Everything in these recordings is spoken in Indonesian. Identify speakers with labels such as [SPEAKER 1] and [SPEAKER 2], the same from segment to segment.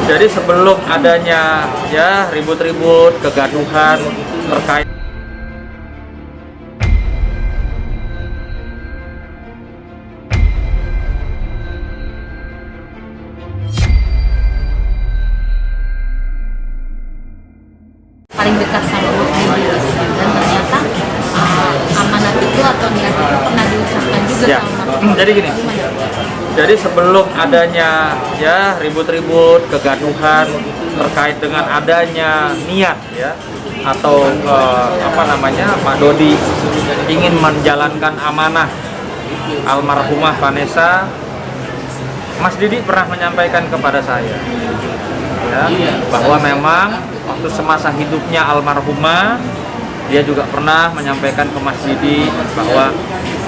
[SPEAKER 1] Jadi sebelum adanya ya ribut-ribut, kegaduhan terkait
[SPEAKER 2] paling dekat sama Bu Didi, dan ternyata amanat itu atau niat itu pernah diucapkan juga
[SPEAKER 1] ya.
[SPEAKER 2] sama Bapak.
[SPEAKER 1] Jadi gini. Jadi sebelum adanya ya ribut-ribut, kegaduhan terkait dengan adanya niat ya atau Pak Dodi ingin menjalankan amanah almarhumah Vanessa, Mas Didi pernah menyampaikan kepada saya ya, bahwa memang waktu semasa hidupnya almarhumah dia juga pernah menyampaikan ke Mas Didi bahwa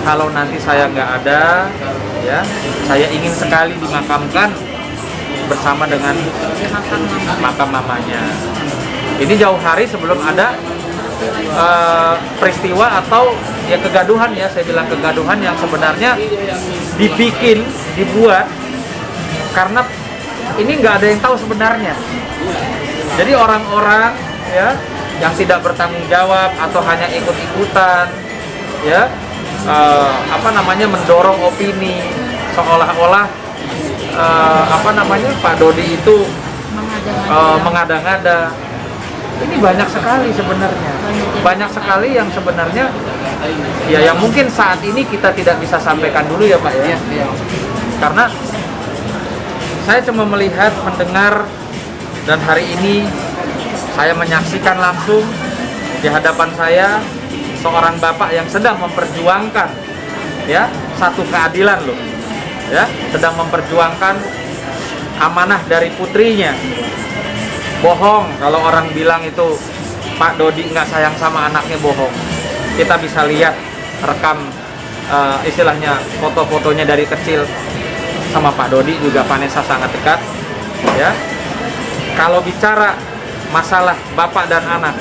[SPEAKER 1] kalau nanti saya nggak ada ya, saya ingin sekali dimakamkan bersama dengan makam mamanya. Ini jauh hari sebelum ada peristiwa atau ya kegaduhan ya, saya bilang kegaduhan yang sebenarnya dibuat karena ini nggak ada yang tahu sebenarnya. Jadi orang-orang ya yang tidak bertanggung jawab atau hanya ikut-ikutan ya mendorong opini seolah-olah Pak Dodi itu mengada-ngada. Ini banyak sekali sebenarnya. Banyak sekali yang sebenarnya ya yang mungkin saat ini kita tidak bisa sampaikan dulu ya Pak ya. Karena saya cuma melihat, mendengar, dan hari ini saya menyaksikan langsung di hadapan saya seorang bapak yang sedang memperjuangkan ya satu keadilan loh ya, sedang memperjuangkan amanah dari putrinya. Bohong kalau orang bilang itu Pak Dodi nggak sayang sama anaknya, bohong. Kita bisa lihat rekam istilahnya foto-fotonya dari kecil sama Pak Dodi juga Vanessa sangat dekat ya. Kalau bicara masalah bapak dan anak,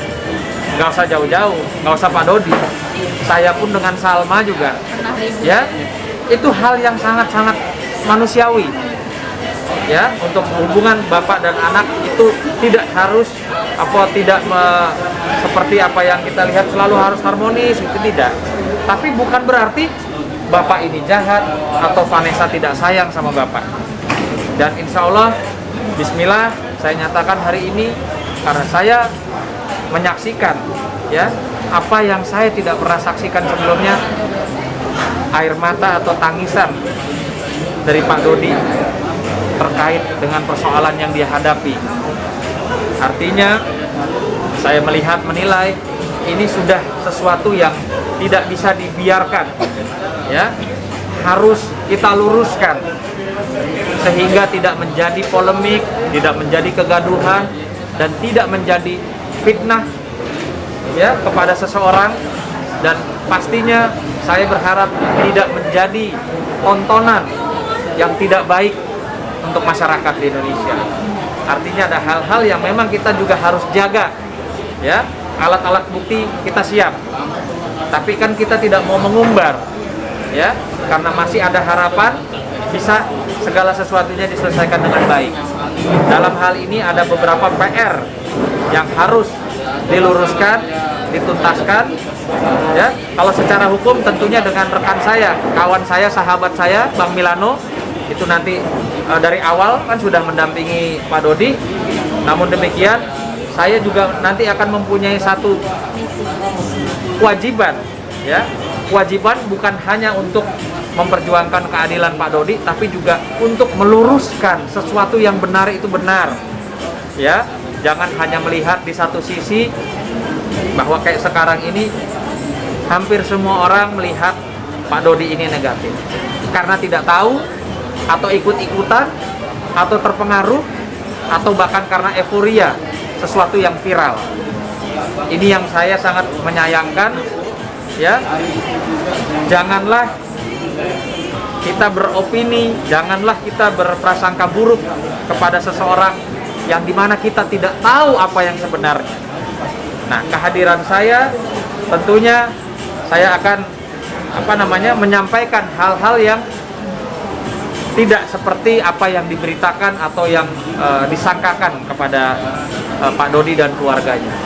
[SPEAKER 1] nggak usah jauh-jauh, nggak usah Pak Dodi, saya pun dengan Salma juga ya, itu hal yang sangat-sangat manusiawi ya. Untuk hubungan bapak dan anak itu tidak harus seperti apa yang kita lihat selalu harus harmonis, itu tidak. Tapi bukan berarti bapak ini jahat atau Vanessa tidak sayang sama bapak. Dan insya Allah bismillah saya nyatakan hari ini karena saya menyaksikan ya apa yang saya tidak pernah saksikan sebelumnya, air mata atau tangisan dari Pak Dodi terkait dengan persoalan yang dia hadapi. Artinya saya menilai ini sudah sesuatu yang tidak bisa dibiarkan ya, harus kita luruskan sehingga tidak menjadi polemik, tidak menjadi kegaduhan, dan tidak menjadi fitnah ya kepada seseorang. Dan pastinya saya berharap tidak menjadi tontonan yang tidak baik untuk masyarakat di Indonesia. Artinya ada hal-hal yang memang kita juga harus jaga ya. Alat-alat bukti kita siap, tapi kan kita tidak mau mengumbar ya, karena masih ada harapan bisa segala sesuatunya diselesaikan dengan baik. Dalam hal ini ada beberapa PR yang harus diluruskan, dituntaskan ya. Kalau secara hukum tentunya dengan rekan saya, kawan saya, sahabat saya, Bang Milano, itu nanti dari awal kan sudah mendampingi Pak Dodi. Namun demikian saya juga nanti akan mempunyai satu kewajiban ya. Kewajiban bukan hanya untuk memperjuangkan keadilan Pak Dodi, tapi juga untuk meluruskan sesuatu yang benar itu benar ya. Jangan hanya melihat di satu sisi, bahwa kayak sekarang ini hampir semua orang melihat Pak Dodi ini negatif karena tidak tahu atau ikut-ikutan atau terpengaruh atau bahkan karena euforia sesuatu yang viral. Ini yang saya sangat menyayangkan ya. Janganlah kita beropini, janganlah kita berprasangka buruk kepada seseorang yang dimana kita tidak tahu apa yang sebenarnya. Nah, kehadiran saya tentunya saya akan menyampaikan hal-hal yang tidak seperti apa yang diberitakan atau yang disangkakan kepada Pak Dodi dan keluarganya.